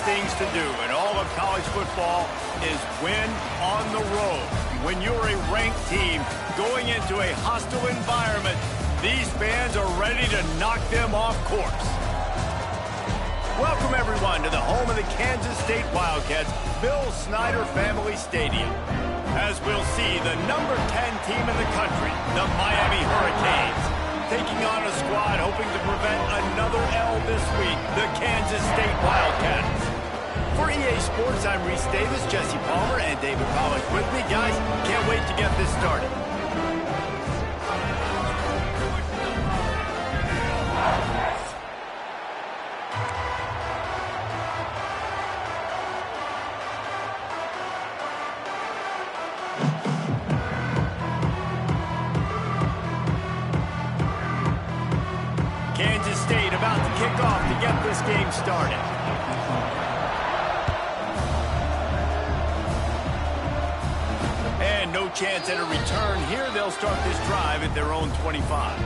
things to do in all of college football is win on the road. When you're a ranked team going into a hostile environment, these fans are ready to knock them off course. Welcome, everyone, to the home of the Kansas State Wildcats, Bill Snyder Family Stadium. As we'll see, the number 10 team in the country, the Miami Hurricanes, taking on a squad hoping to prevent another L this week, the Kansas State Wildcats. For EA Sports, I'm Reese Davis, Jesse Palmer, and David Pollack with me. Guys, can't wait to get this started. Kansas State about to kick off to get this game started. And no chance at a return here. They'll start this drive at their own 25.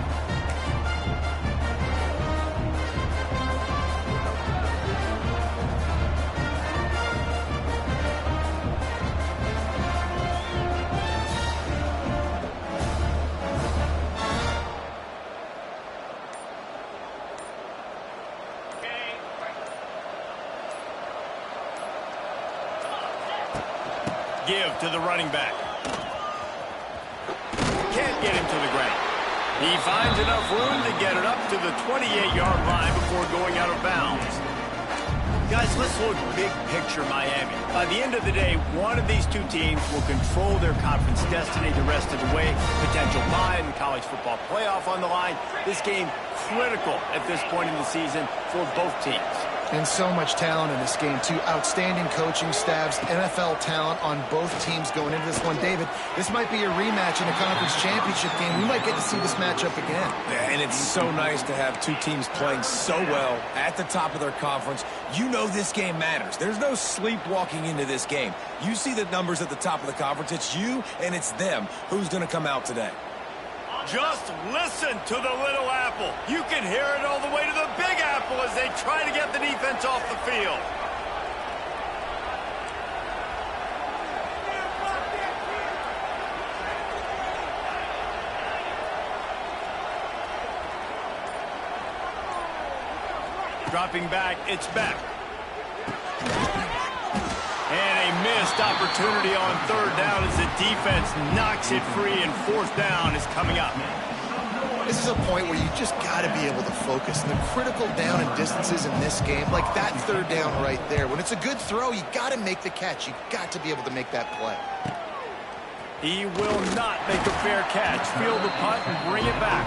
Give to the running back. Can't get him to the ground. He finds enough room to get it up to the 28-yard line before going out of bounds. Guys, let's look big picture Miami. By the end of the day, one of these two teams will control their conference destiny the rest of the way. Potential bye in the college football playoff on the line. This game critical at this point in the season for both teams. And so much talent in this game, too. Outstanding coaching staffs, NFL talent on both teams going into this one. David, this might be a rematch in a conference championship game. We might get to see this matchup again. Yeah, and it's so nice to have two teams playing so well at the top of their conference. You know this game matters. There's no sleepwalking into this game. You see the numbers at the top of the conference. It's you and it's them. Who's going to come out today? Just listen to the Little Apple. You can hear it all the way to the Big Apple as they try to get the defense off the field. Dropping back, it's back. And a missed opportunity on third down as the defense knocks it free, and fourth down is coming up. This is a point where you just got to be able to focus. And the critical down and distances in this game, like that third down right there. When it's a good throw, you got to make the catch. You got to be able to make that play. He will not make a fair catch. Field the punt and bring it back.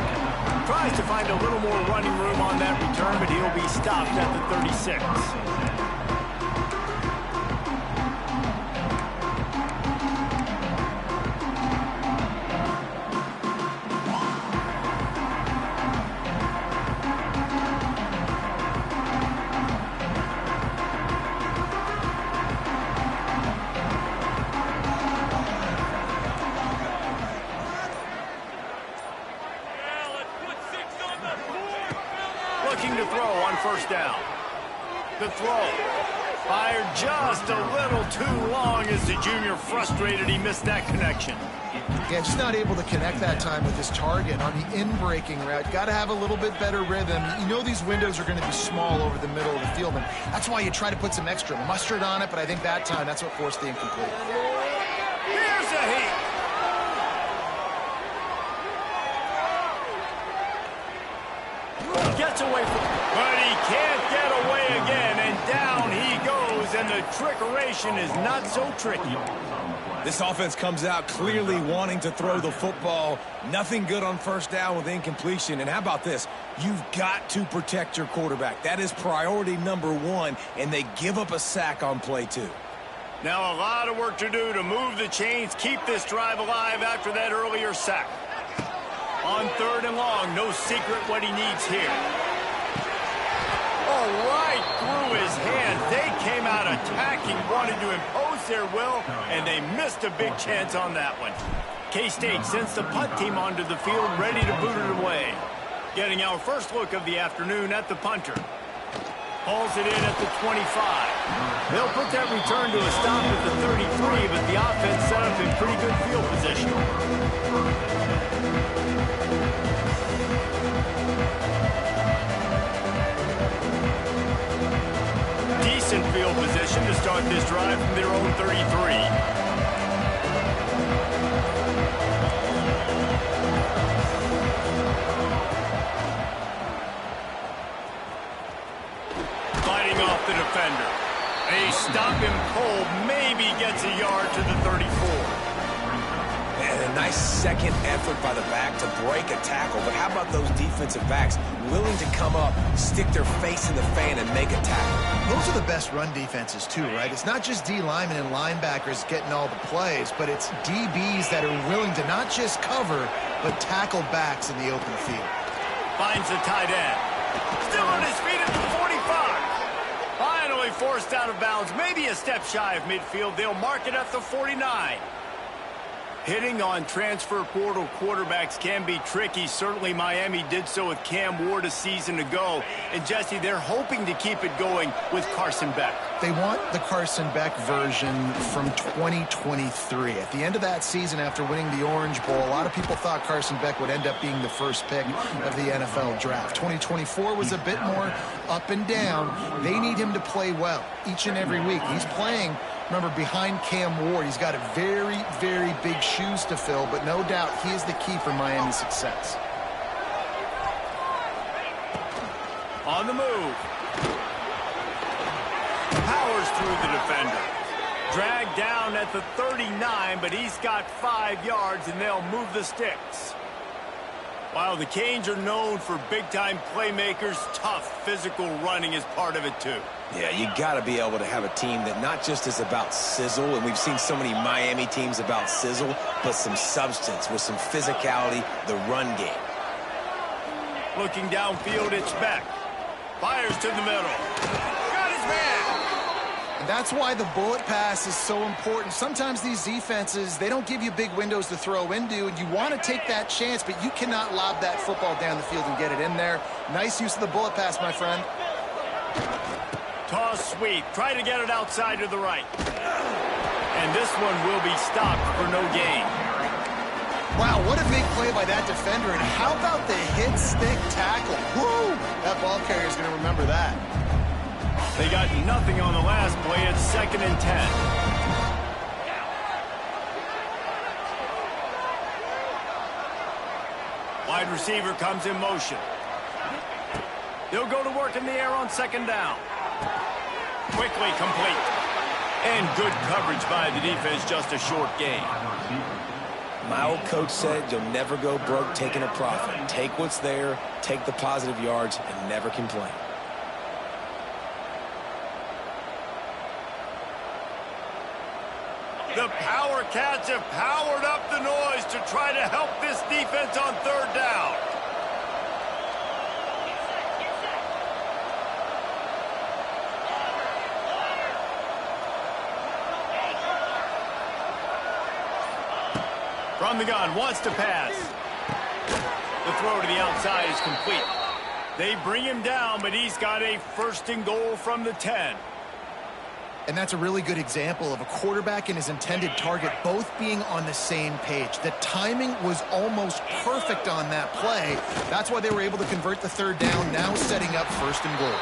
Tries to find a little more running room on that return, but he'll be stopped at the 36. Looking to throw on first down. The throw fired just a little too long as the junior frustrated he missed that connection. Yeah, just not able to connect that time with his target on the in-breaking route. Got to have a little bit better rhythm. You know these windows are going to be small over the middle of the field, and that's why you try to put some extra mustard on it, but I think that time that's what forced the incomplete. Here's a heat. Gets away from it, but he can't get away again, and down he goes, and the trickeration is not so tricky. This offense comes out clearly wanting to throw the football. Nothing good on first down with incompletion. And how about this? You've got to protect your quarterback. That is priority number one, and they give up a sack on play two. Now a lot of work to do to move the chains, keep this drive alive after that earlier sack. On third and long, no secret what he needs here. Oh, right through his hand. They came out attacking, wanted to impose their will, and they missed a big chance on that one. K-State sends the punt team onto the field, ready to boot it away. Getting our first look of the afternoon at the punter. Hauls it in at the 25. They'll put that return to a stop at the 33, but the offense set up in pretty good field position. Decent field position to start this drive from their own 33. Off the defender. They stop him cold, maybe gets a yard to the 34. And a nice second effort by the back to break a tackle. But how about those defensive backs willing to come up, stick their face in the fan, and make a tackle? Those are the best run defenses, too, right? It's not just D linemen and linebackers getting all the plays, but it's DBs that are willing to not just cover, but tackle backs in the open field. Finds the tight end. Still on his feet at the 45. Finally forced out of bounds, maybe a step shy of midfield. They'll mark it at the 49. Hitting on transfer portal quarterbacks can be tricky. Certainly Miami did so with Cam Ward a season ago. And Jesse, they're hoping to keep it going with Carson Beck. They want the Carson Beck version from 2023. At the end of that season, after winning the Orange Bowl, a lot of people thought Carson Beck would end up being the first pick of the NFL draft. 2024 was a bit more up and down. They need him to play well each and every week. He's playing, remember, behind Cam Ward. He's got a very, very big shoes to fill, but no doubt he is the key for Miami's success. On the move. Powers through the defender. Dragged down at the 39, but he's got 5 yards, and they'll move the sticks. While the Canes are known for big-time playmakers, tough physical running is part of it, too. Yeah, you got to be able to have a team that not just is about sizzle, and we've seen so many Miami teams about sizzle, but some substance with some physicality, the run game. Looking downfield, it's Beck. Fires to the middle. Got his man. And that's why the bullet pass is so important. Sometimes these defenses, they don't give you big windows to throw into, and you want to take that chance, but you cannot lob that football down the field and get it in there. Nice use of the bullet pass, my friend. Toss sweep. Try to get it outside to the right. And this one will be stopped for no gain. Wow, what a big play by that defender. And how about the hit stick tackle? Woo! That ball carrier is going to remember that. They got nothing on the last play. It's 2nd and 10. Wide receiver comes in motion. They'll go to work in the air on 2nd down. Quickly complete. And good coverage by the defense, just a short gain. My old coach said you'll never go broke taking a profit. Take what's there, take the positive yards, and never complain. The Power Cats have powered up the noise to try to help this defense on 3rd down. From the gun, wants to pass. The throw to the outside is complete. They bring him down, but he's got a 1st and goal from the 10. And that's a really good example of a quarterback and his intended target both being on the same page. The timing was almost perfect on that play. That's why they were able to convert the 3rd down, now setting up 1st and goal.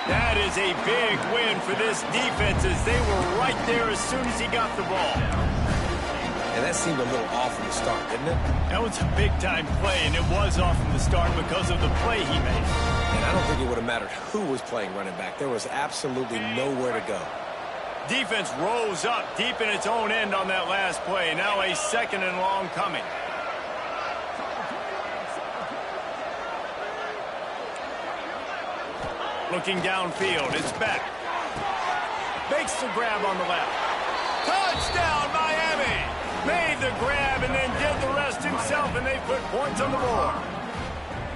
That is a big win for this defense as they were right there as soon as he got the ball. And that seemed a little off from the start, didn't it? That was a big-time play, and it was off from the start because of the play he made. And I don't think it would have mattered who was playing running back. There was absolutely nowhere to go. Defense rose up deep in its own end on that last play. Now a 2nd and long coming. Looking downfield, it's Beck. Makes the grab on the left. Touchdown, Miami! Made the grab and then did the rest himself, and they put points on the board.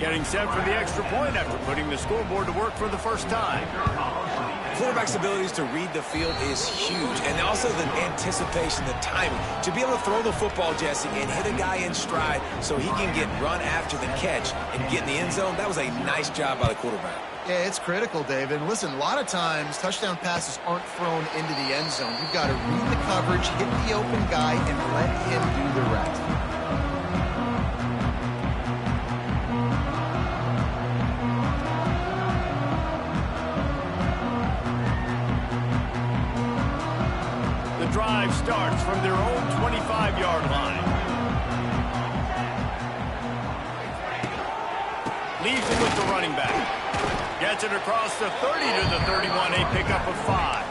Getting set for the extra point after putting the scoreboard to work for the first time. Quarterback's abilities to read the field is huge, and also the anticipation, the timing. To be able to throw the football, Jesse, and hit a guy in stride so he can get run after the catch and get in the end zone, that was a nice job by the quarterback. Yeah, it's critical, David. And listen, a lot of times touchdown passes aren't thrown into the end zone. You've got to read the coverage, hit the open guy, and let him do the rest. The drive starts from their own 25-yard line. Leaves it with the running back. Gets it across the 30 to the 31, a pickup of 5.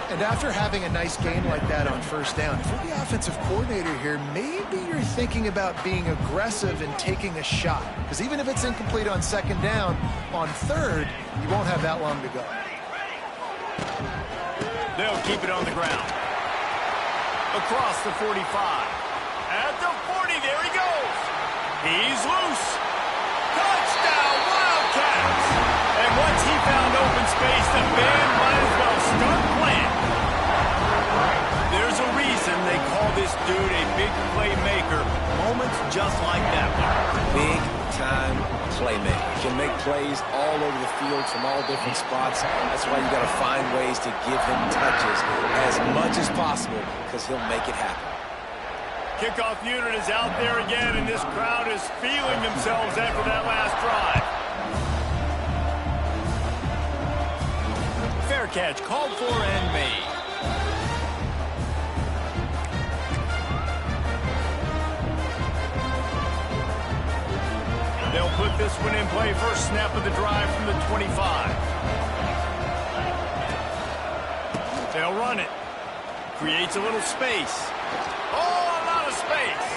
And after having a nice game like that on first down, if you're the offensive coordinator here, maybe you're thinking about being aggressive and taking a shot. Because even if it's incomplete on second down, on third, you won't have that long to go. They'll keep it on the ground. Across the 45. At the 40, there he goes. He's loose. Touchdown, Wildcats! And once he found open space, the band might as well start playing. There's a reason they call this dude a big playmaker. Moments just like that one. Big-time playmaker. Can make plays all over the field from all different spots. That's why you got to find ways to give him touches as much as possible, because he'll make it happen. Kickoff unit is out there again, and this crowd is feeling themselves after that last drive. Fair catch called for and made. They'll put this one in play. First snap of the drive from the 25. They'll run it. Creates a little space. Oh, a lot of space.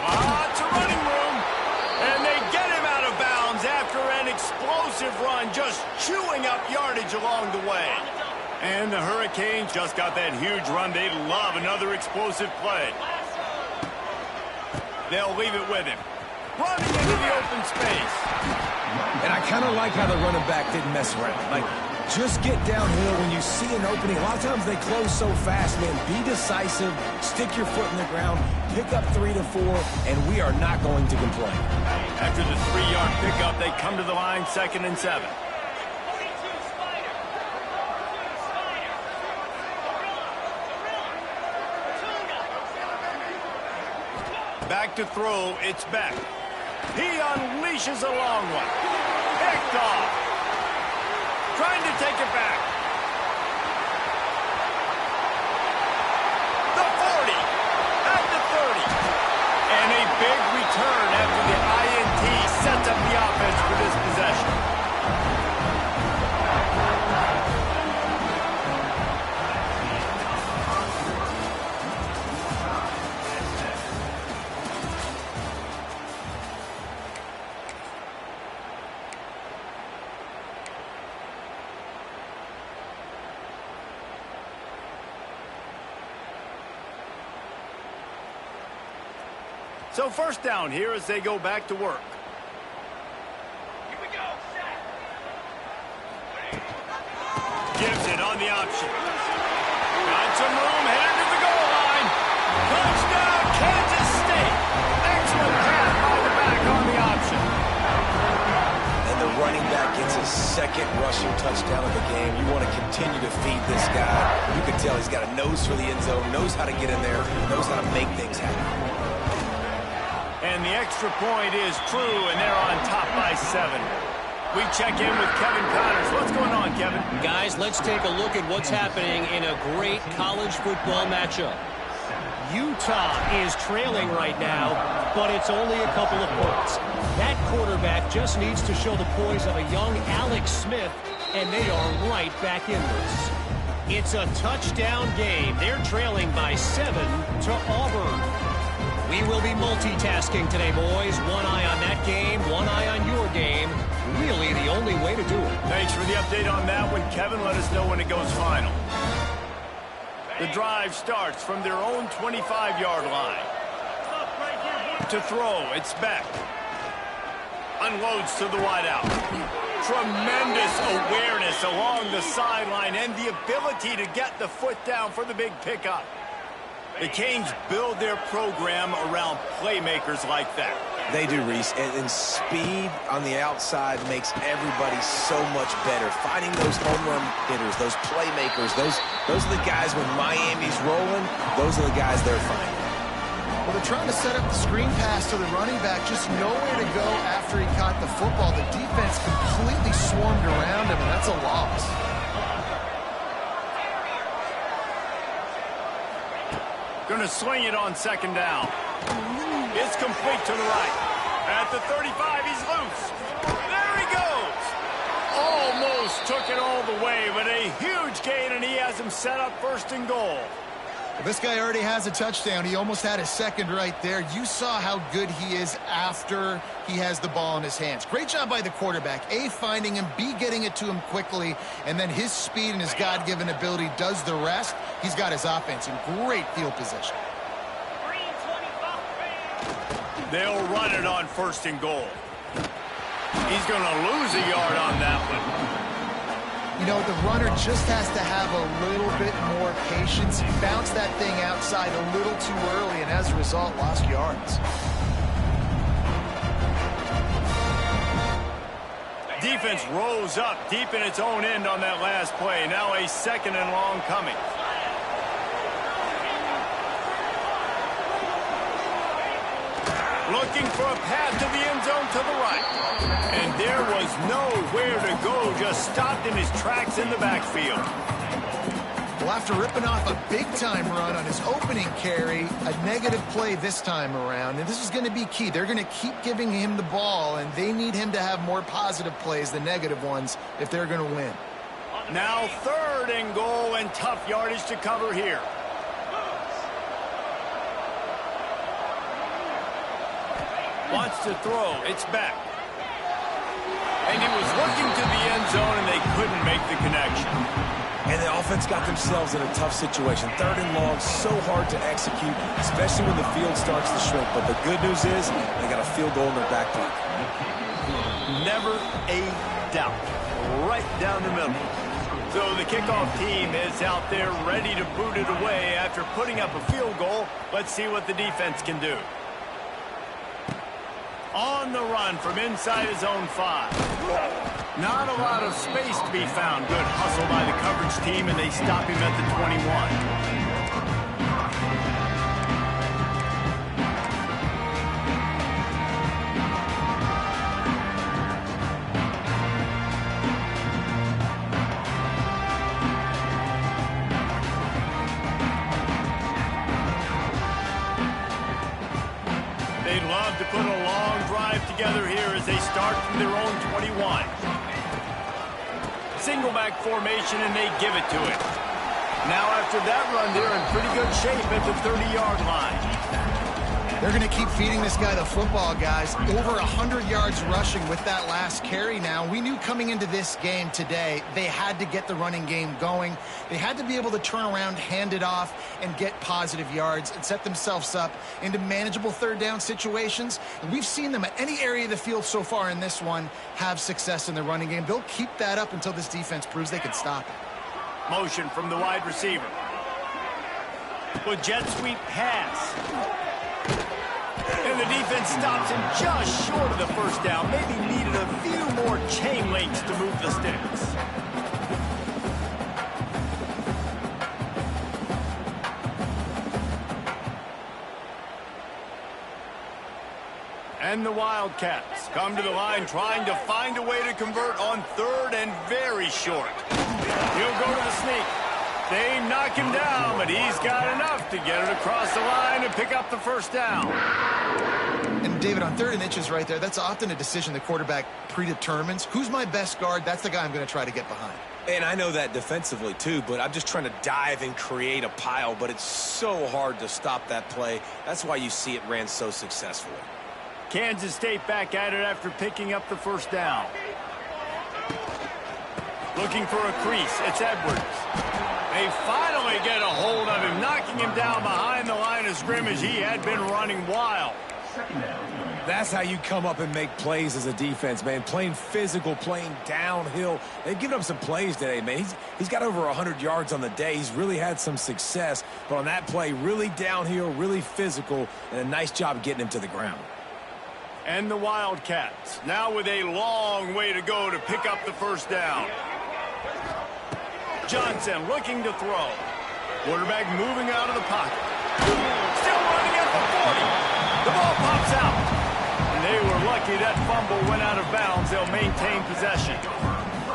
Lots of running room. And they get him out of bounds after an explosive run, just chewing up yardage along the way. And the Hurricanes just got that huge run. They'd love another explosive play. They'll leave it with him. Running into the open space. And I kind of like how the running back didn't mess around. Like, just get downhill when you see an opening. A lot of times they close so fast, man. Be decisive, stick your foot in the ground, pick up 3 to 4, and we are not going to complain. After the 3-yard pickup, they come to the line, 2nd and 7. Back to throw, it's Beck. He unleashes a long one. Picked off. Trying to take it back. The 40. At the 30. And a big return after the INT sets up the offense for this possession. So first down here as they go back to work. Here we go. Gibson on the option. Got some room, headed to the goal line. Touchdown, Kansas State. Excellent pass by the back on the option. And the running back gets his 2nd rushing touchdown of the game. You want to continue to feed this guy. You can tell he's got a nose for the end zone, knows how to get in there, knows how to make things happen. And the extra point is true, and they're on top by 7. We check in with Kevin Connors. What's going on, Kevin? Guys, let's take a look at what's happening in a great college football matchup. Utah is trailing right now, but it's only a couple of points. That quarterback just needs to show the poise of a young Alex Smith, and they are right back in this. It's a touchdown game. They're trailing by 7 to Auburn. We will be multitasking today, boys. One eye on that game, one eye on your game. Really the only way to do it. Thanks for the update on that one, Kevin. Let us know when it goes final. The drive starts from their own 25-yard line. To throw, it's Beck. Unloads to the wideout. Tremendous awareness along the sideline and the ability to get the foot down for the big pickup. The Canes build their program around playmakers like that. They do, Reese, and speed on the outside makes everybody so much better. Finding those home run hitters, those playmakers, those are the guys when Miami's rolling, those are the guys they're finding. Well, they're trying to set up the screen pass to the running back, just nowhere to go after he caught the football. The defense completely swarmed around him, and that's a loss. Gonna swing it on second down. It's complete to the right. At the 35, he's loose. There he goes. Almost took it all the way, but a huge gain, and he has him set up first and goal. Well, this guy already has a touchdown. He almost had a second right there. You saw how good he is after he has the ball in his hands. Great job by the quarterback. A, finding him, B, getting it to him quickly, and then his speed and his God-given ability does the rest. He's got his offense in great field position. They'll run it on first and goal. He's going to lose a yard on that one. You know, the runner just has to have a little bit more patience. He bounced that thing outside a little too early, and as a result, lost yards. Defense rose up deep in its own end on that last play. Now a second and long coming. Looking for a pass to the end zone to the right. And there was nowhere to go, just stopped in his tracks in the backfield. Well, after ripping off a big-time run on his opening carry, a negative play this time around, and this is going to be key. They're going to keep giving him the ball, and they need him to have more positive plays than negative ones if they're going to win. Now third and goal, and tough yardage to cover here. Wants to throw. It's back. And he was looking to the end zone, and they couldn't make the connection. And the offense got themselves in a tough situation. Third and long, so hard to execute, especially when the field starts to shrink. But the good news is they got a field goal in their back pocket. Never a doubt. Right down the middle. So the kickoff team is out there ready to boot it away after putting up a field goal. Let's see what the defense can do. On the run from inside his own 5. Not a lot of space to be found. Good hustle by the coverage team, and they stop him at the 21. They'd love to put a long drive together here as they start from their own 21. Single back formation, and they give it to him. Now after that run, they're in pretty good shape at the 30-yard line. They're going to keep feeding this guy the football, guys. Over 100 yards rushing with that last carry now. We knew coming into this game today, they had to get the running game going. They had to be able to turn around, hand it off, and get positive yards and set themselves up into manageable third down situations. And we've seen them at any area of the field so far in this one have success in the running game. They'll keep that up until this defense proves they can stop it. Motion from the wide receiver. With jet sweep pass. And the defense stops him just short of the first down. Maybe needed a few more chain links to move the sticks. And the Wildcats come to the line trying to find a way to convert on third and very short. He'll go to the sneak. They knock him down, but he's got enough to get it across the line and pick up the first down. And David, on 3rd and inches right there, that's often a decision the quarterback predetermines. Who's my best guard? That's the guy I'm going to try to get behind. And I know that defensively too, but I'm just trying to dive and create a pile, but it's so hard to stop that play. That's why you see it ran so successfully. Kansas State back at it after picking up the first down. Looking for a crease. It's Edwards. They finally get a hold of him, knocking him down behind the line of scrimmage. He had been running wild. That's how you come up and make plays as a defense, man. Playing physical, playing downhill. They've given up some plays today, man. He's got over 100 yards on the day. He's really had some success. But on that play, really downhill, really physical, and a nice job getting him to the ground. And the Wildcats now with a long way to go to pick up the first down. Johnson looking to throw. Quarterback moving out of the pocket. Still running at the 40. The ball pops out. And they were lucky that fumble went out of bounds. They'll maintain possession.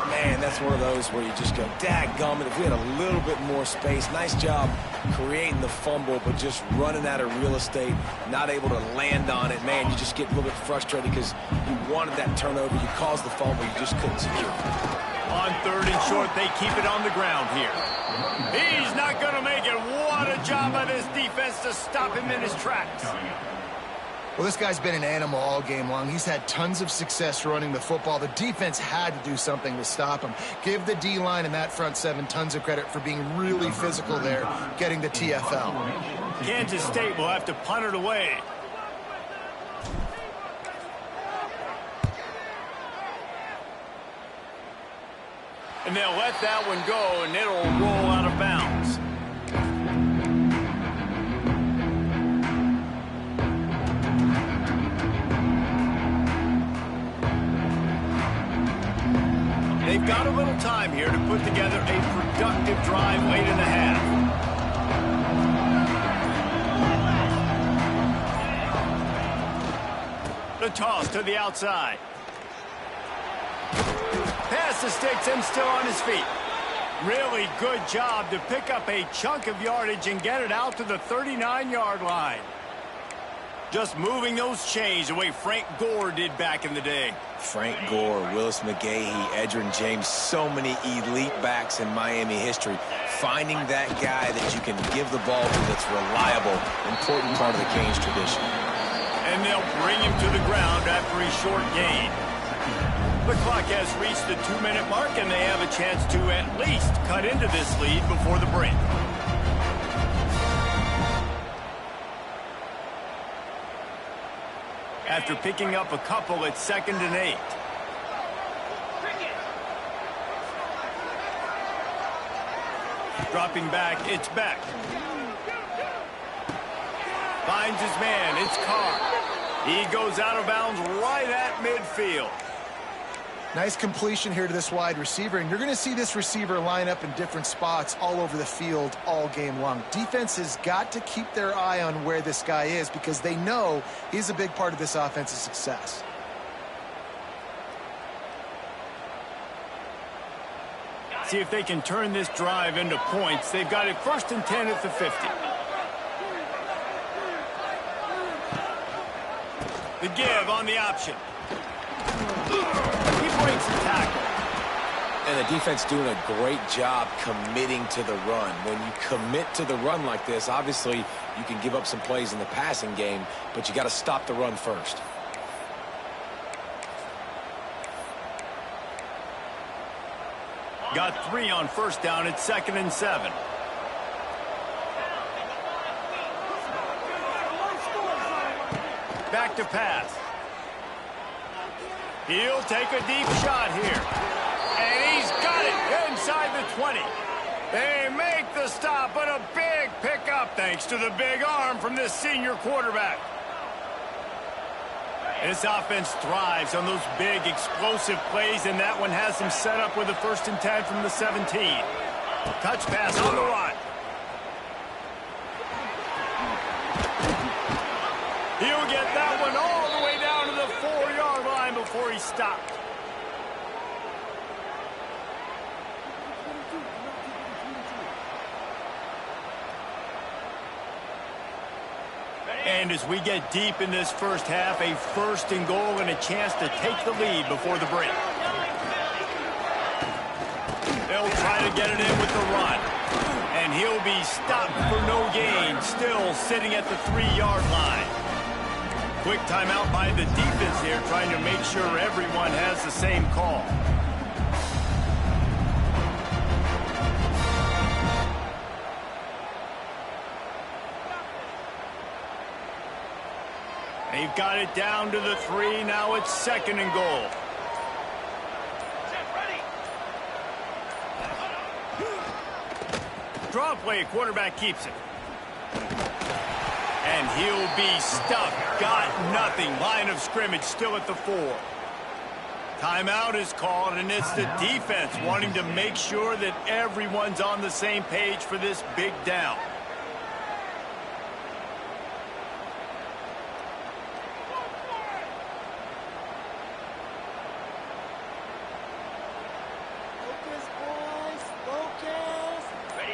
Man, that's one of those where you just go, dadgummit, if we had a little bit more space. Nice job creating the fumble, but just running out of real estate, not able to land on it. Man, you just get a little bit frustrated because you wanted that turnover. You caused the fumble, you just couldn't secure it. On 3rd and short, they keep it on the ground here. He's not going to make it. What a job by this defense to stop him in his tracks. Well, this guy's been an animal all game long. He's had tons of success running the football. The defense had to do something to stop him. Give the D-line and that front seven tons of credit for being really physical there, getting the TFL. Kansas State will have to punt it away. And they'll let that one go, and it'll roll out of bounds. They've got a little time here to put together a productive drive late in the half. The toss to the outside. Pass the sticks and still on his feet. Really good job to pick up a chunk of yardage and get it out to the 39-yard line. Just moving those chains the way Frank Gore did back in the day. Frank Gore, Willis McGahee, Edgerrin James, so many elite backs in Miami history. Finding that guy that you can give the ball to that's reliable, important part of the Canes tradition. And they'll bring him to the ground after a short gain. The clock has reached the 2-minute mark, and they have a chance to at least cut into this lead before the break. After picking up a couple, it's 2nd and 8. Dropping back, it's Beck. Finds his man, it's Carr. He goes out of bounds right at midfield. Nice completion here to this wide receiver, and you're going to see this receiver line up in different spots all over the field all game long. Defense has got to keep their eye on where this guy is because they know he's a big part of this offense's success. See if they can turn this drive into points. They've got it 1st and 10 at the 50. The give on the option. He breaks the tackle. And the defense doing a great job committing to the run. When you commit to the run like this, obviously you can give up some plays in the passing game, but you got to stop the run first. Got 3 on 1st down. It's 2nd and 7. Back to pass. He'll take a deep shot here. And he's got it inside the 20. They make the stop, but a big pickup thanks to the big arm from this senior quarterback. This offense thrives on those big, explosive plays, and that one has them set up with a 1st and 10 from the 17. Touch pass on the run. He'll get that one all the way down to the 4-yard line before he stopped. And as we get deep in this first half, a 1st and goal and a chance to take the lead before the break. They'll try to get it in with the run. And he'll be stopped for no gain, still sitting at the 3-yard line. Quick timeout by the defense here, trying to make sure everyone has the same call. They've got it down to the 3. Now it's 2nd and goal. Draw play, quarterback keeps it. And he'll be stuck. Got nothing. Line of scrimmage still at the 4. Timeout is called, and it's the defense wanting to make sure that everyone's on the same page for this big down.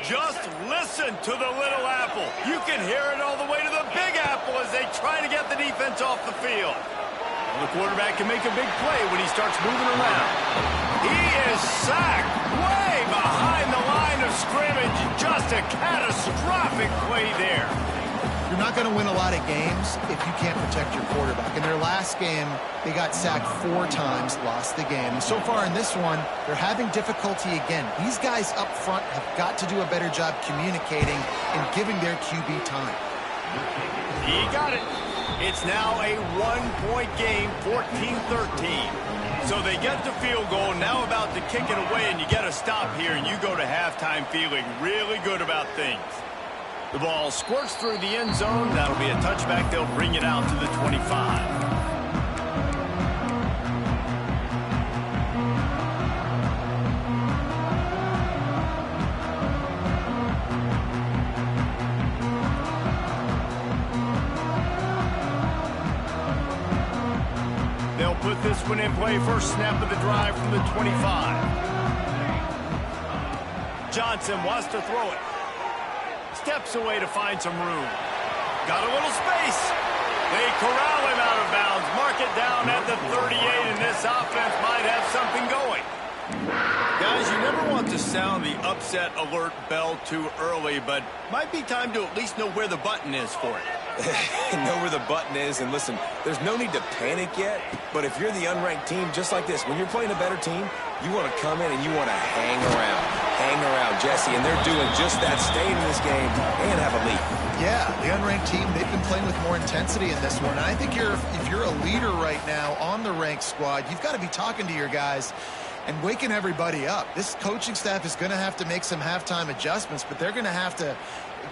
Just listen to the little apple. You can hear it all the way to the big apple as they try to get the defense off the field. The quarterback can make a big play when he starts moving around. He is sacked way behind the line of scrimmage. Just a catastrophic play there. You're not going to win a lot of games if you can't protect your quarterback. In their last game, they got sacked 4 times, lost the game. And so far in this one, they're having difficulty again. These guys up front have got to do a better job communicating and giving their QB time. He got it. It's now a 1-point game, 14-13. So they get the field goal, now about to kick it away, and you get a stop here, and you go to halftime feeling really good about things. The ball squirts through the end zone. That'll be a touchback. They'll bring it out to the 25. They'll put this one in play. First snap of the drive from the 25. Johnson wants to throw it. Steps away to find some room. Got a little space. They corral him out of bounds. Mark it down at the 38, and this offense might have something going. Guys, you never want to sound the upset alert bell too early, but might be time to at least know where the button is for it. Know where the button is, and listen, there's no need to panic yet, but if you're the unranked team, just like this, when you're playing a better team, you want to come in and you want to hang around, Jesse, and they're doing just that, staying in this game and have a lead. Yeah, the unranked team, they've been playing with more intensity in this one. And I think if you're a leader right now on the ranked squad, you've got to be talking to your guys and waking everybody up. This coaching staff is going to have to make some halftime adjustments, but they're going to have to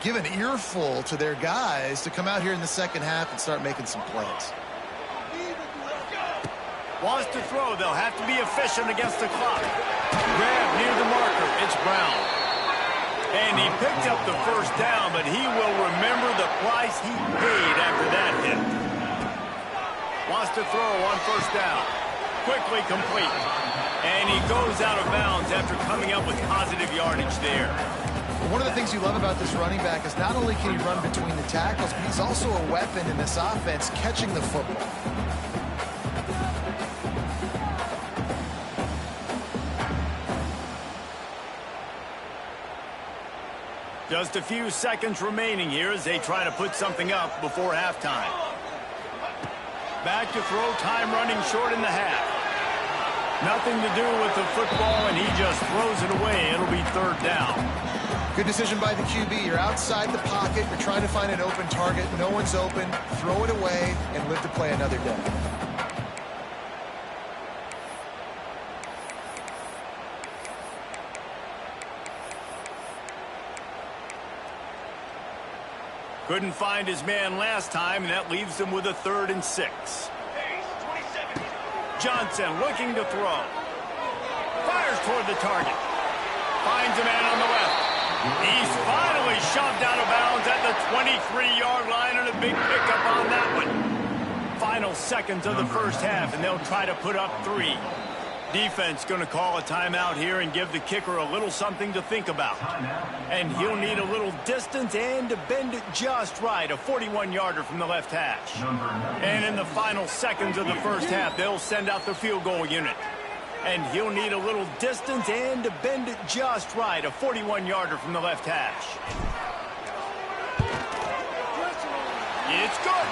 give an earful to their guys to come out here in the second half and start making some plays. Wants to throw. They'll have to be efficient against the clock. Grab near the marker. It's Brown. And he picked up the first down, but he will remember the price he paid after that hit. Wants to throw on first down. Quickly complete. And he goes out of bounds after coming up with positive yardage there. One of the things you love about this running back is not only can he run between the tackles, but he's also a weapon in this offense catching the football. Just a few seconds remaining here as they try to put something up before halftime. Back to throw, time running short in the half. Nothing to do with the football, and he just throws it away. It'll be third down. Good decision by the QB. You're outside the pocket. You're trying to find an open target. No one's open. Throw it away and live to play another day. Couldn't find his man last time, and that leaves him with a 3rd and 6. Johnson looking to throw. Fires toward the target. Finds a man on the left. He's finally shoved out of bounds at the 23-yard line, and a big pickup on that one. Final seconds of the first half, and they'll try to put up 3. Defense going to call a timeout here and give the kicker a little something to think about. And he'll need a little distance and to bend it just right, a 41-yarder from the left hash. And in the final seconds of the first half, they'll send out the field goal unit. And he'll need a little distance and to bend it just right, a 41-yarder from the left hash. It's good.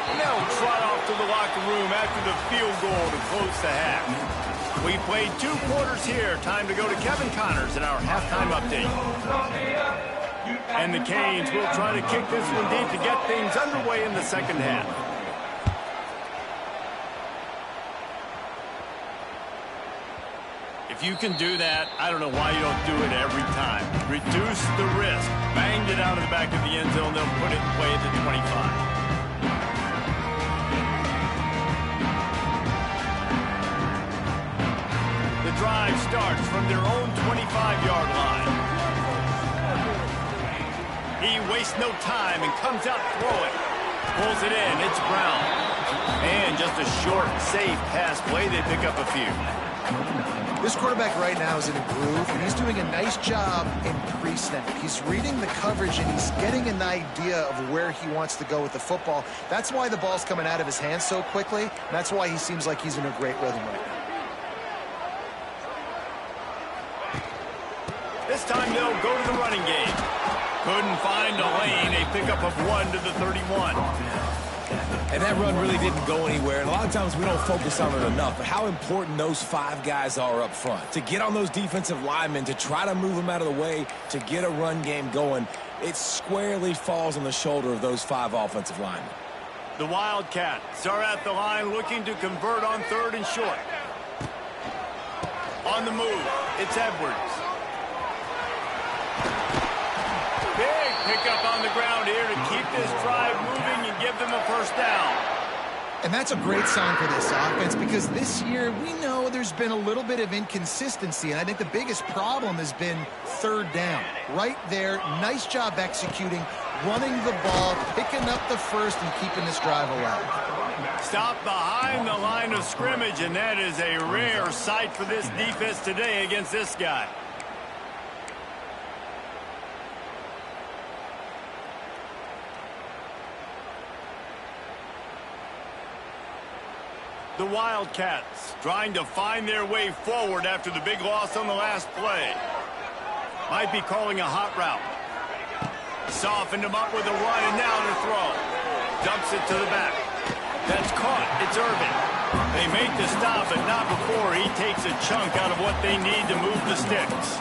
And they'll trot off to the locker room after the field goal to close the half. We played 2 quarters here. Time to go to Kevin Connors in our halftime update. And the Canes will try to kick this one deep to get things underway in the second half. If If you can do that, I don't know why you don't do it every time. Reduce the risk. Banged it out of the back of the end zone, they'll put it in play at the 25. The drive starts from their own 25-yard line. He wastes no time and comes out throwing. Pulls it in. It's Brown. And just a short, safe pass play. They pick up a few. This quarterback right now is in a groove, and he's doing a nice job in pre-snap. He's reading the coverage, and he's getting an idea of where he wants to go with the football. That's why the ball's coming out of his hands so quickly, and that's why he seems like he's in a great rhythm right now. This time they'll go to the running game. Couldn't find a lane. A pickup of 1 to the 31. And that run really didn't go anywhere. And a lot of times we don't focus on it enough. But how important those 5 guys are up front. To get on those defensive linemen, to try to move them out of the way, to get a run game going, it squarely falls on the shoulder of those 5 offensive linemen. The Wildcats are at the line looking to convert on 3rd and short. On the move, it's Edwards. Big pickup on the ground here to keep this drive moving and give them a first down. And that's a great sign for this offense because this year we know there's been a little bit of inconsistency, and I think the biggest problem has been 3rd down. Right there, nice job executing, running the ball, picking up the first, and keeping this drive alive. Stop behind the line of scrimmage, and that is a rare sight for this defense today against this guy. The Wildcats trying to find their way forward after the big loss on the last play. Might be calling a hot route. Softened him up with a run, and now to throw. Dumps it to the back. That's caught. It's Irvin. They make the stop, but not before he takes a chunk out of what they need to move the sticks.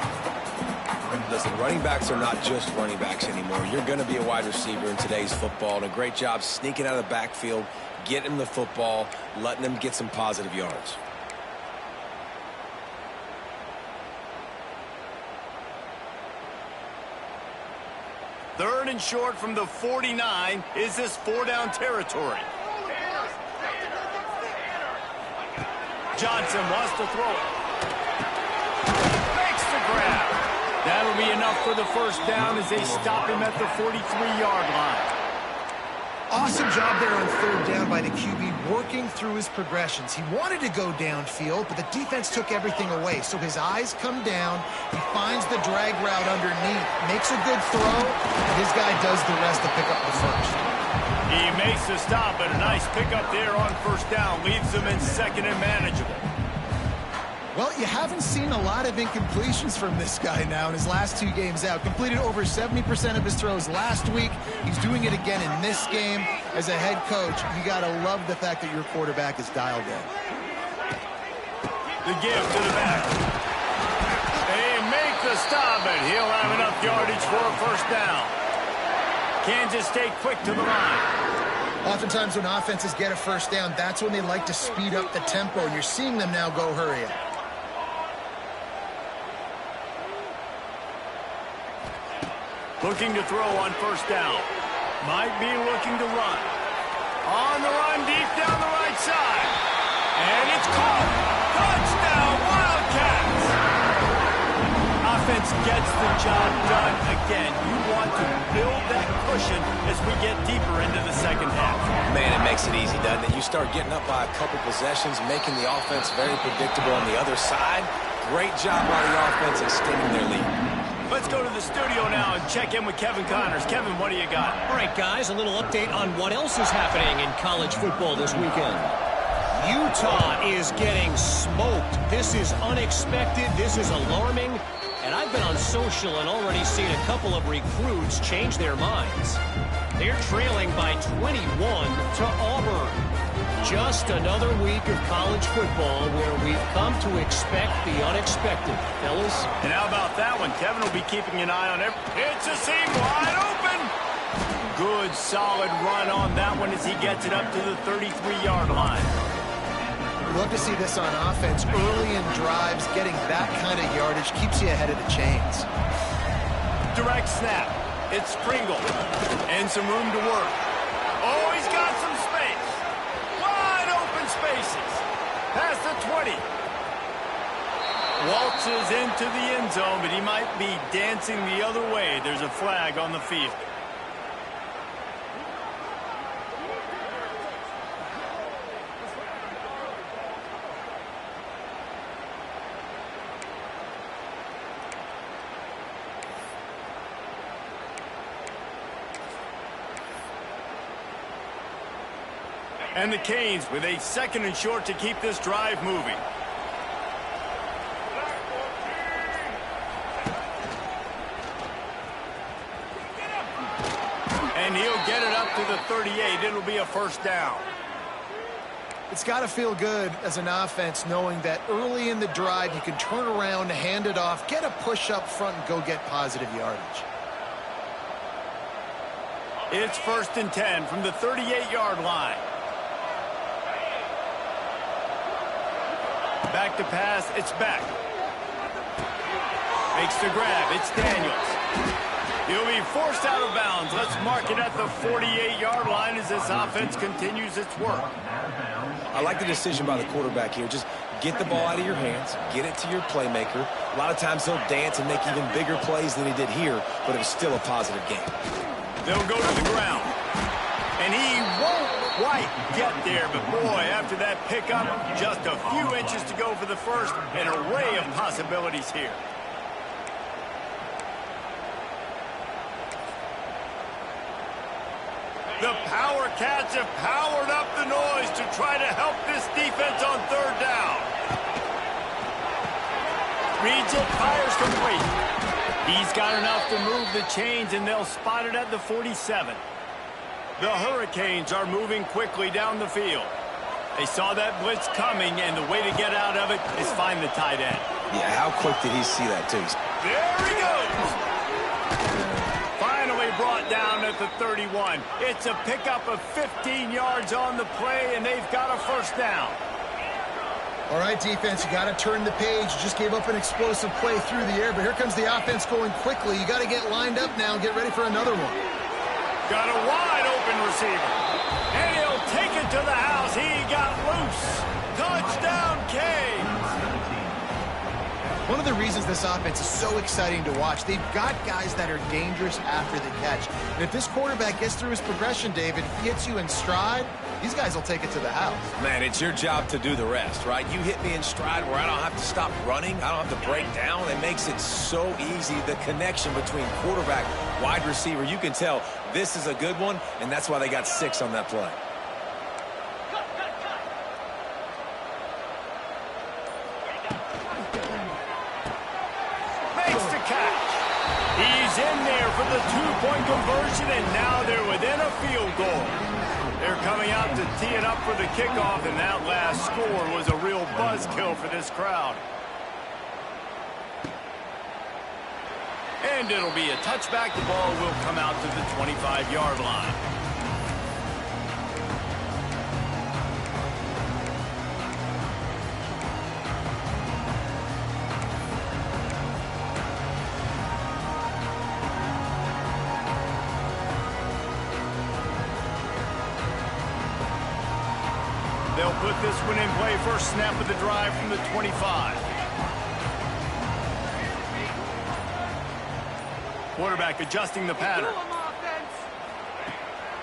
Listen, running backs are not just running backs anymore. You're going to be a wide receiver in today's football, and a great job sneaking out of the backfield, getting them the football, letting them get some positive yards. Third and short from the 49. Is this 4-down territory? Johnson wants to throw it. Makes the grab. That'll be enough for the first down as they stop him at the 43-yard line. Awesome job there on 3rd down by the QB, working through his progressions. He wanted to go downfield, but the defense took everything away. So his eyes come down. He finds the drag route underneath, makes a good throw, and his guy does the rest to pick up the first. He makes the stop, but a nice pickup there on first down. Leaves them in second and manageable. Well, you haven't seen a lot of incompletions from this guy now in his last 2 games out. Completed over 70% of his throws last week. He's doing it again in this game. As a head coach, you got to love the fact that your quarterback is dialed in. The give to the back. They make the stop, and he'll have enough yardage for a first down. Kansas State quick to the line. Oftentimes when offenses get a first down, that's when they like to speed up the tempo, and you're seeing them now go hurry up. Looking to throw on first down. Might be looking to run. On the run, deep down the right side. And it's caught. Touchdown, Wildcats! Offense gets the job done. Again, you want to build that cushion as we get deeper into the second half. Man, it makes it easy, doesn't it? You start getting up by a couple possessions, making the offense very predictable on the other side. Great job by the offense extending their lead. Let's go to the studio now and check in with Kevin Connors. Kevin, what do you got? All right, guys, a little update on what else is happening in college football this weekend. Utah is getting smoked. This is unexpected. This is alarming. And I've been on social and already seen a couple of recruits change their minds. They're trailing by 21 to Auburn. Just another week of college football where we've come to expect the unexpected, fellas. And how about that one? Kevin will be keeping an eye on it. It's a seam wide open. Good, solid run on that one as he gets it up to the 33-yard line. love to see this on offense. Early in drives, getting that kind of yardage keeps you ahead of the chains. Direct snap. It's Pringle. And some room to work. Oh, he's got some space. Wide open spaces. Past the 20. Waltzes into the end zone, but he might be dancing the other way. There's a flag on the field. And the Canes with a 2nd and short to keep this drive moving. And he'll get it up to the 38. It'll be a first down. It's got to feel good as an offense knowing that early in the drive you can turn around, hand it off, get a push up front, and go get positive yardage. It's 1st and 10 from the 38-yard line. Back to pass, it's back. Makes the grab, it's Daniels. He'll be forced out of bounds. Let's mark it at the 48-yard line as this offense continues its work. I like the decision by the quarterback here. Just get the ball out of your hands, get it to your playmaker. A lot of times he'll dance and make even bigger plays than he did here, but it was still a positive game. They'll go to the ground. And he won't quite get there, but boy, after that pickup, just a few inches to go for the first. An array of possibilities here. The Power Cats have powered up the noise to try to help this defense on 3rd down. Reads it, fires complete. He's got enough to move the chains, and they'll spot it at the 47. The Hurricanes are moving quickly down the field. They saw that blitz coming, and the way to get out of it is find the tight end. Yeah, how quick did he see that, too? There he goes. Finally brought down at the 31. It's a pickup of 15 yards on the play, and they've got a first down. All right, defense, you got to turn the page. You just gave up an explosive play through the air, but here comes the offense going quickly. You got to get lined up now and get ready for another one. Got a wide open receiver. And he'll take it to the house. He got loose. Touchdown, Canes. One of the reasons this offense is so exciting to watch, they've got guys that are dangerous after the catch. And if this quarterback gets through his progression, David, gets you in stride, these guys will take it to the house. Man, it's your job to do the rest, right? You hit me in stride where I don't have to stop running. I don't have to break down. It makes it so easy. The connection between quarterback, wide receiver, you can tell this is a good one, and that's why they got 6 on that play. Makes the catch. He's in there for the 2-point conversion, and now they're within a field goal. They're coming out to tee it up for the kickoff, and that last score was a real buzzkill for this crowd. And it'll be a touchback. The ball will come out to the 25-yard line. They'll put this one in play. First snap of the drive from the 25. Quarterback adjusting the pattern.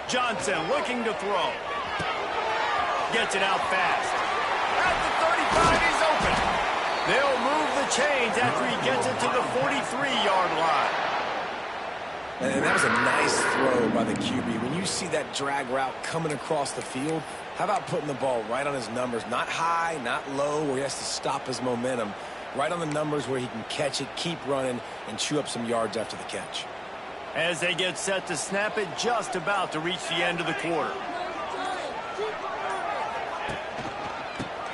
Johnson looking to throw. Gets it out fast. At the 35, he's open. They'll move the chains after he gets it to the 43-yard line. And that was a nice throw by the QB. When you see that drag route coming across the field, how about putting the ball right on his numbers? Not high, not low, where he has to stop his momentum. Right on the numbers where he can catch it, keep running, and chew up some yards after the catch. As they get set to snap it, just about to reach the end of the quarter.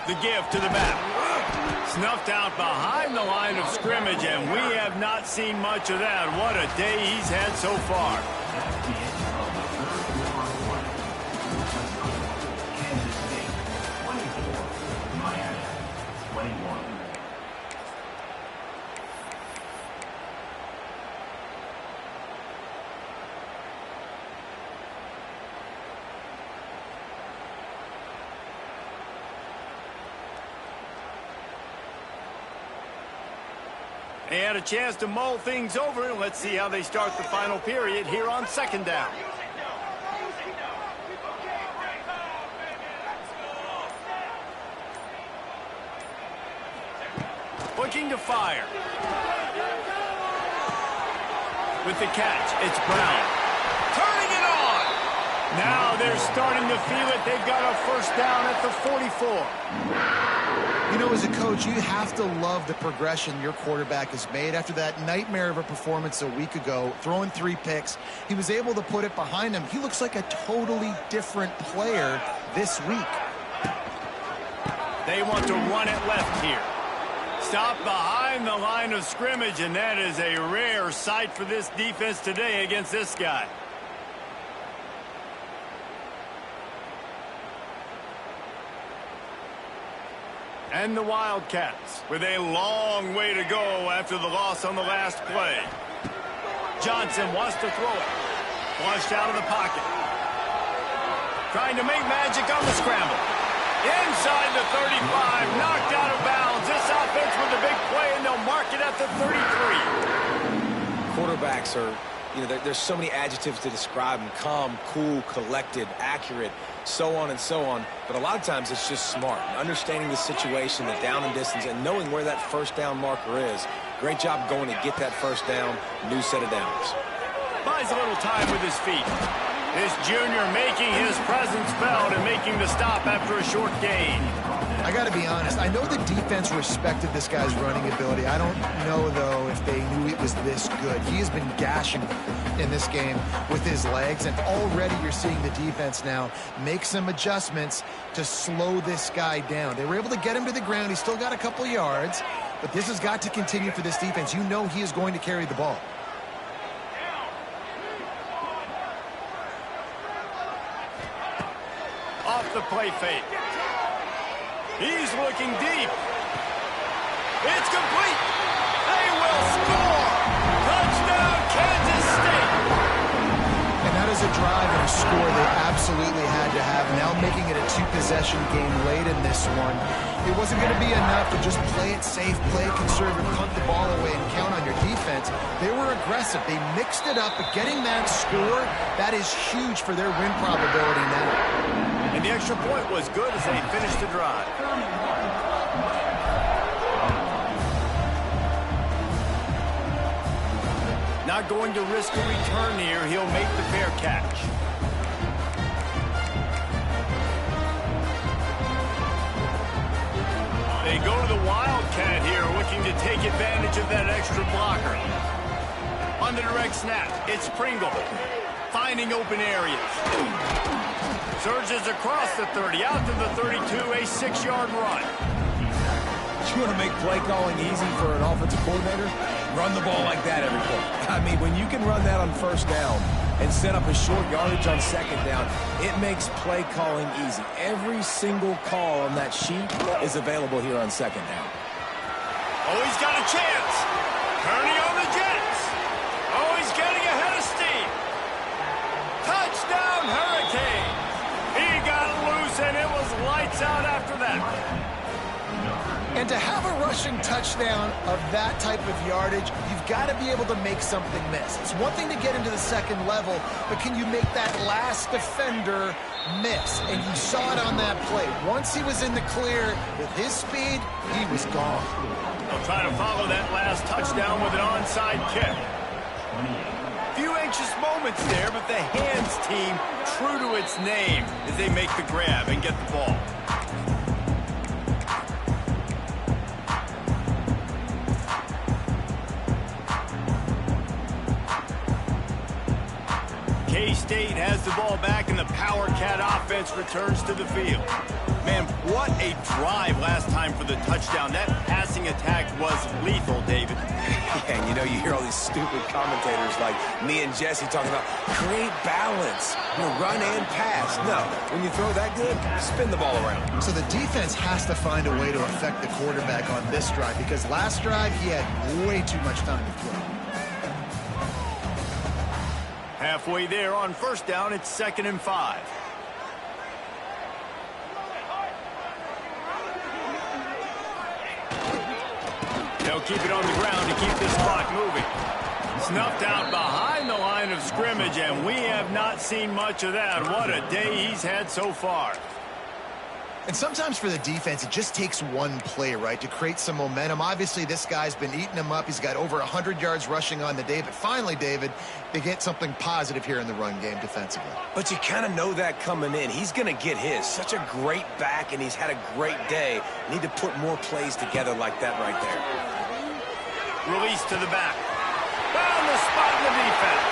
The give to the back. Snuffed out behind the line of scrimmage, and we have not seen much of that. What a day he's had so far. They had a chance to mull things over, and let's see how they start the final period here on second down. Looking to fire. With the catch, it's Brown. Turning it on! Now they're starting to feel it. They've got a first down at the 44. You know, as a coach, you have to love the progression your quarterback has made. After that nightmare of a performance a week ago, throwing 3 picks, he was able to put it behind him. He looks like a totally different player this week. They want to run it left here. Stop behind the line of scrimmage, and that is a rare sight for this defense today against this guy. And the Wildcats with a long way to go after the loss on the last play. Johnson wants to throw it. Flushed out of the pocket. Trying to make magic on the scramble. Inside the 35, knocked out of bounds. This offense with a big play, and they'll mark it at the 33. Quarterbacks are, you know, there's so many adjectives to describe them. Calm, cool, collected, accurate, so on and so on. But a lot of times it's just smart. Understanding the situation, the down and distance, and knowing where that first down marker is. Great job going to get that first down. New set of downs. Buys a little time with his feet. This junior making his presence felt and making the stop after a short gain. I got to be honest. I know the defense respected this guy's running ability. I don't know, though, if they knew it was this good. He has been gashing in this game with his legs, and already you're seeing the defense now make some adjustments to slow this guy down. They were able to get him to the ground. He's still got a couple yards, but this has got to continue for this defense. You know he is going to carry the ball. Off the play fake. He's looking deep. It's complete. They will score. Touchdown, Kansas State. And that is a drive and a score they absolutely had to have. Now making it a 2-possession game late in this one. It wasn't going to be enough to just play it safe, play it conservative, punt the ball away, and count on your defense. They were aggressive. They mixed it up, but getting that score, that is huge for their win probability now. And the extra point was good as they finished the drive. Not going to risk a return here. He'll make the fair catch. They go to the Wildcat here, looking to take advantage of that extra blocker. On the direct snap, it's Pringle. Finding open areas. Surges across the 30, out to the 32, a 6-yard run. You want to make play calling easy for an offensive coordinator? Run the ball like that every play. I mean, when you can run that on first down and set up a short yardage on second down, it makes play calling easy. Every single call on that sheet is available here on second down. Oh, he's got a chance. Turning on the Jets. Oh, he's getting ahead of steam. Touchdown, Hurricanes. He got loose, and it was lights out after that. And to have a rushing touchdown of that type of yardage, you've got to be able to make something miss. It's one thing to get into the second level, but can you make that last defender miss? And you saw it on that play. Once he was in the clear with his speed, he was gone. They'll try to follow that last touchdown with an onside kick. Few anxious moments there, but the hands team true to its name as they make the grab and get the ball. K-State has the ball back, and the Power Cat offense returns to the field. Man, what a drive last time for the touchdown. That passing attack was lethal, David. Yeah, and you know, you hear all these stupid commentators like me and Jesse talking about create balance, you know, run and pass. No, when you throw that good, spin the ball around. So the defense has to find a way to affect the quarterback on this drive, because last drive he had way too much time to throw. Halfway there on first down, it's 2nd and 5. They'll keep it on the ground to keep this clock moving. Snuffed out behind the line of scrimmage, and we have not seen much of that. What a day he's had so far. And sometimes for the defense, it just takes one play, right, to create some momentum. Obviously, this guy's been eating them up. He's got over 100 yards rushing on the day. But finally, David, they get something positive here in the run game defensively. But you kind of know that coming in. He's going to get his. Such a great back, and he's had a great day. Need to put more plays together like that right there. Release to the back. Found the spot in the defense.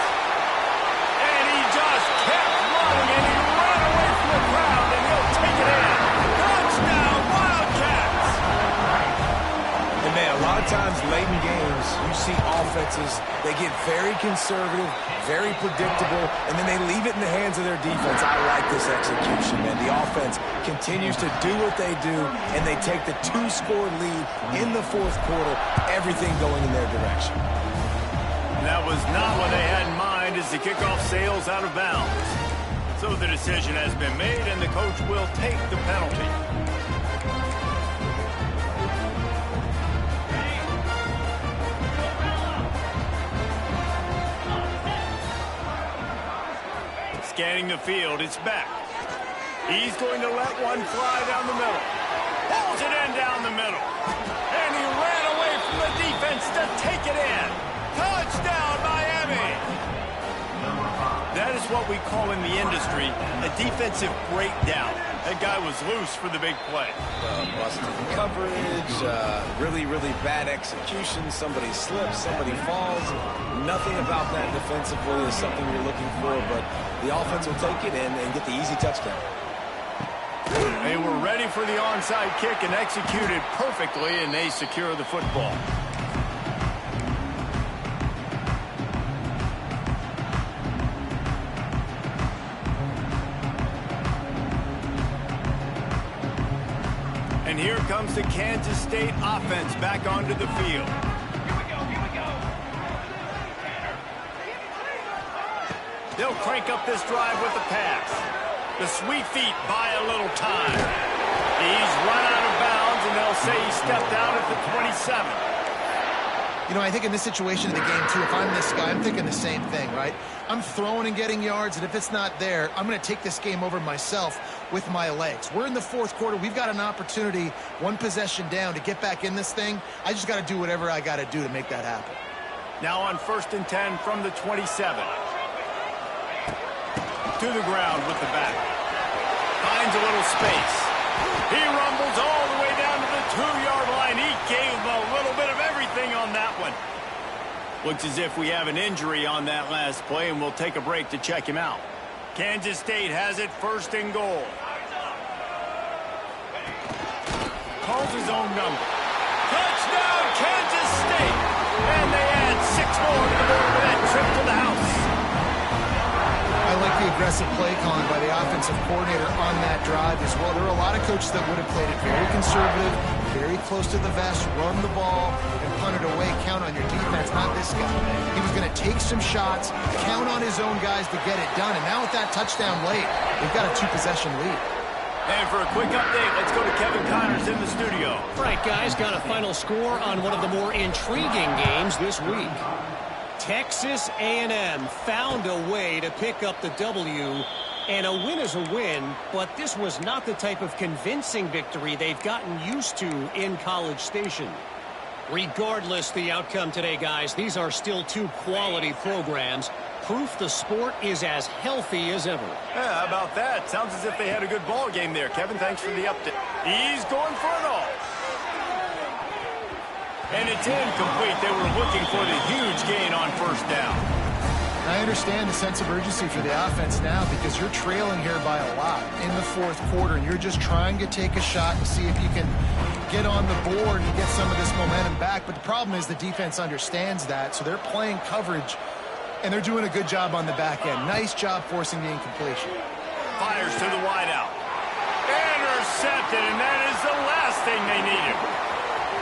And he just kept running, and he ran away from the crowd, and he'll take it in. Touchdown, Wildcats! And, man, a lot of times late in games, you see offenses, they get very conservative, very predictable, and then they leave it in the hands of their defense. I like this execution, man. The offense continues to do what they do, and they take the 2-score lead in the fourth quarter, everything going in their direction. That was not what they had in mind as the kickoff sails out of bounds. So the decision has been made, and the coach will take the penalty. Scanning the field, it's back. He's going to let one fly down the middle. Pulls it in down the middle. And he ran away from the defense to take it in. Touchdown, Miami! That is what we call in the industry a defensive breakdown. That guy was loose for the big play. Busted coverage, really, really bad execution. Somebody slips, somebody falls. Nothing about that defensively is something you're looking for, but the offense will take it in and get the easy touchdown. They were ready for the onside kick and executed perfectly, and they secure the football. And here comes the Kansas State offense back onto the field. Here we go. They'll crank up this drive with the pass. The sweet feet buy a little time. He's run out of bounds, and they'll say he stepped out at the 27. You know, I think in this situation of the game, too, if I'm this guy, I'm thinking the same thing, right? I'm throwing and getting yards, and if it's not there, I'm going to take this game over myself with my legs. We're in the fourth quarter. We've got an opportunity, one possession down, to get back in this thing. I just got to do whatever I got to do to make that happen. Now on 1st and 10 from the 27. To the ground with the back. Finds a little space. He rumbles all the way down to the 2-yard line. He gave a little bit of everything on that one. Looks as if we have an injury on that last play, and we'll take a break to check him out. Kansas State has it 1st and goal. Calls his own number. Touchdown, Kansas State! And they add 6 more to the board with that trip to the house. I like the aggressive play calling by the offensive coordinator on that drive as well. There are a lot of coaches that would have played it very conservative, very close to the vest, run the ball, and punt it away. Count on your defense, not this guy. He was going to take some shots, count on his own guys to get it done. And now with that touchdown late, they've got a 2-possession lead. And for a quick update, let's go to Kevin Connors in the studio. All right, guys, got a final score on one of the more intriguing games this week. Texas A&M found a way to pick up the W, and a win is a win, but this was not the type of convincing victory they've gotten used to in College Station. Regardless the outcome today, guys, these are still 2 quality programs. Proof the sport is as healthy as ever. Yeah, how about that? Sounds as if they had a good ball game there. Kevin, thanks for the update. He's going for it all. And it's incomplete. They were looking for the huge gain on 1st down. I understand the sense of urgency for the offense now because you're trailing here by a lot in the fourth quarter, and you're just trying to take a shot and see if you can get on the board and get some of this momentum back. But the problem is the defense understands that, so they're playing coverage, and they're doing a good job on the back end. Nice job forcing the incompletion. Fires to the wideout. Intercepted, and that is the last thing they needed.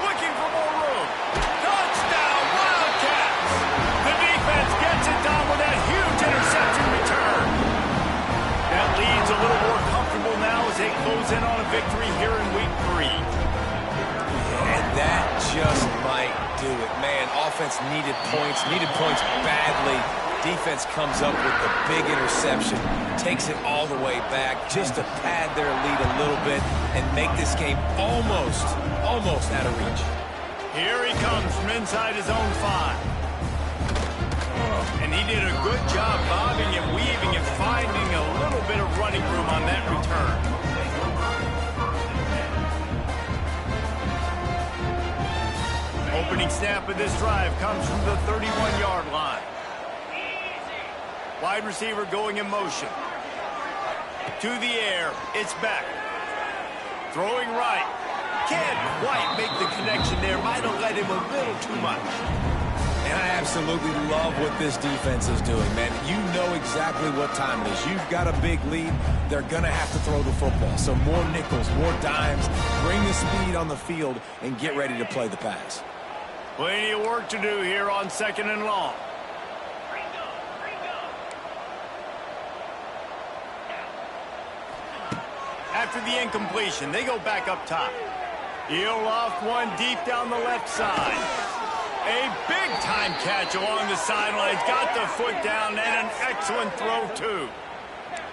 Looking for more room. Touchdown, Wildcats! The defense gets it done with that huge interception return. That lead's a little more comfortable now as they close in on a victory here in week 3. And that just might offense needed points badly. Defense comes up with the big interception, takes it all the way back just to pad their lead a little bit and make this game almost out of reach. Here he comes from inside his own 5. And he did a good job bobbing and weaving and finding a little bit of running room on that return. Opening snap of this drive comes from the 31-yard line. Wide receiver going in motion. To the air. It's back. Throwing right. Can't quite make the connection there. Might have led him a little too much. And I absolutely love what this defense is doing, man. You know exactly what time it is. You've got a big lead. They're going to have to throw the football. So more nickels, more dimes. Bring the speed on the field and get ready to play the pass. Plenty of work to do here on 2nd and long. After the incompletion, they go back up top. He'll loft one deep down the left side. A big-time catch along the sidelines. Got the foot down and an excellent throw, too.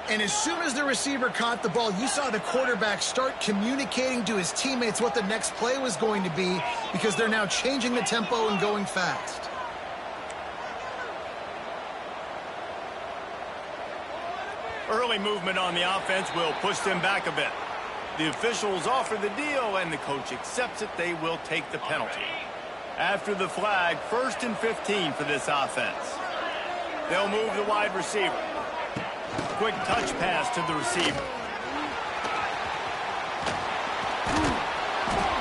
And as soon as the receiver caught the ball, you saw the quarterback start communicating to his teammates what the next play was going to be because they're now changing the tempo and going fast. Early movement on the offense will push them back a bit. The officials offer the deal, and the coach accepts it. They will take the penalty. After the flag, 1st and 15 for this offense. They'll move the wide receiver. Quick touch pass to the receiver.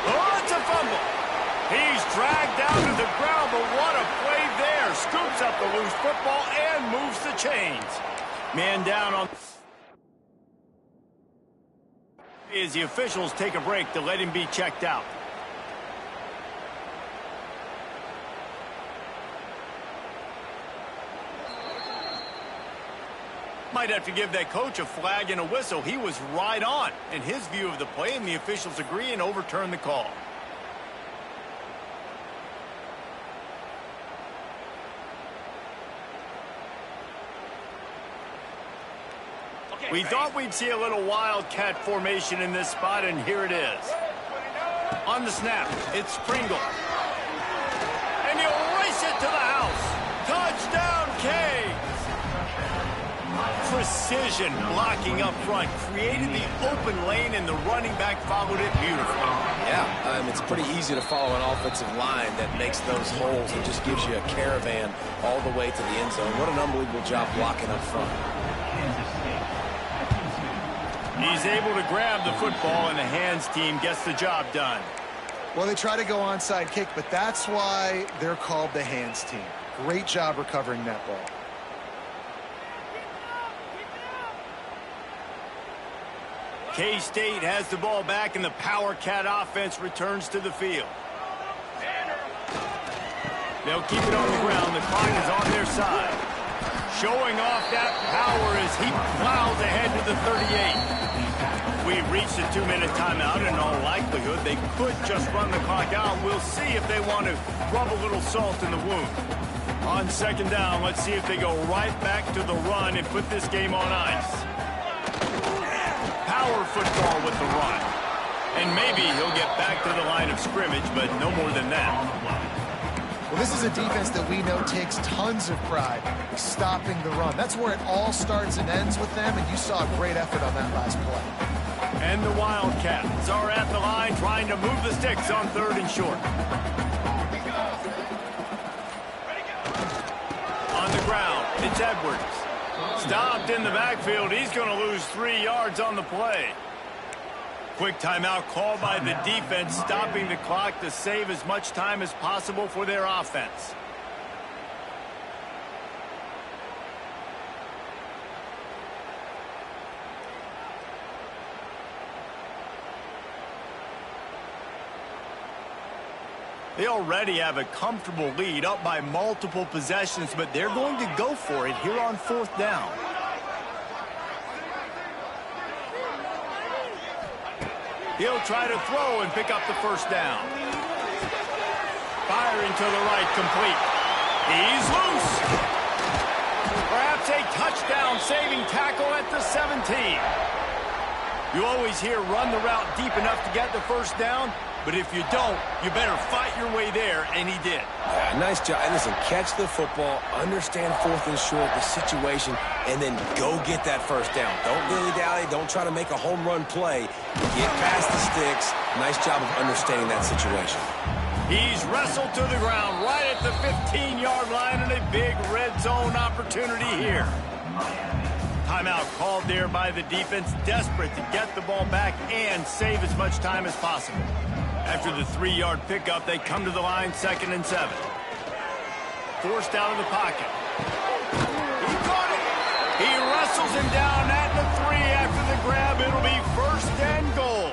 Oh, it's a fumble. He's dragged down to the ground, but what a play there. Scoops up the loose football and moves the chains. Man down on... As the officials take a break to let him be checked out. Might have to give that coach a flag and a whistle. He was right on in his view of the play, and the officials agree and overturn the call. We thought we'd see a little wildcat formation in this spot, and here it is. On the snap, it's Pringle. And he'll race it to the house. Touchdown, Canes! Precision blocking up front. Created the open lane, and the running back followed it beautifully. Yeah, it's pretty easy to follow an offensive line that makes those holes and just gives you a caravan all the way to the end zone. What an unbelievable job blocking up front. He's able to grab the football, and the hands team gets the job done. Well, they try to go onside kick, but that's why they're called the hands team. Great job recovering that ball. K-State has the ball back, and the Power Cat offense returns to the field. They'll keep it on the ground. The clock is on their side. Showing off that power as he plows ahead to the 38. We've reached a 2-minute timeout. In all likelihood, they could just run the clock out. We'll see if they want to rub a little salt in the wound. On 2nd down, let's see if they go right back to the run and put this game on ice. Power football with the run. And maybe he'll get back to the line of scrimmage, but no more than that. Well, this is a defense that we know takes tons of pride stopping the run. That's where it all starts and ends with them, and you saw a great effort on that last play. And the Wildcats are at the line trying to move the sticks on 3rd and short. On the ground, it's Edwards. Stopped in the backfield. He's going to lose 3 yards on the play. Quick timeout called by the defense, stopping the clock to save as much time as possible for their offense. They already have a comfortable lead, up by multiple possessions, but they're going to go for it here on 4th down. He'll try to throw and pick up the 1st down. Firing to the right, complete. He's loose. Perhaps a touchdown-saving tackle at the 17. You always hear run the route deep enough to get the first down, but if you don't, you better fight your way there, and he did. Yeah, nice job. And listen, catch the football, understand 4th and short, the situation, and then go get that first down. Don't dilly-dally. Don't try to make a home run play. Get past the sticks. Nice job of understanding that situation. He's wrestled to the ground right at the 15-yard line, and a big red zone opportunity here. Timeout called there by the defense, desperate to get the ball back and save as much time as possible. After the 3-yard pickup, they come to the line, 2nd and 7. Forced out of the pocket. He caught it. He wrestles him down at the 3 after the grab. It'll be 1st and goal.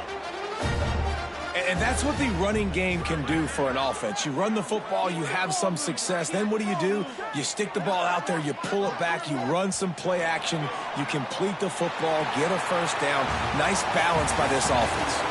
And that's what the running game can do for an offense. You run the football, you have some success. Then what do? You stick the ball out there, you pull it back, you run some play action, you complete the football, get a first down. Nice balance by this offense.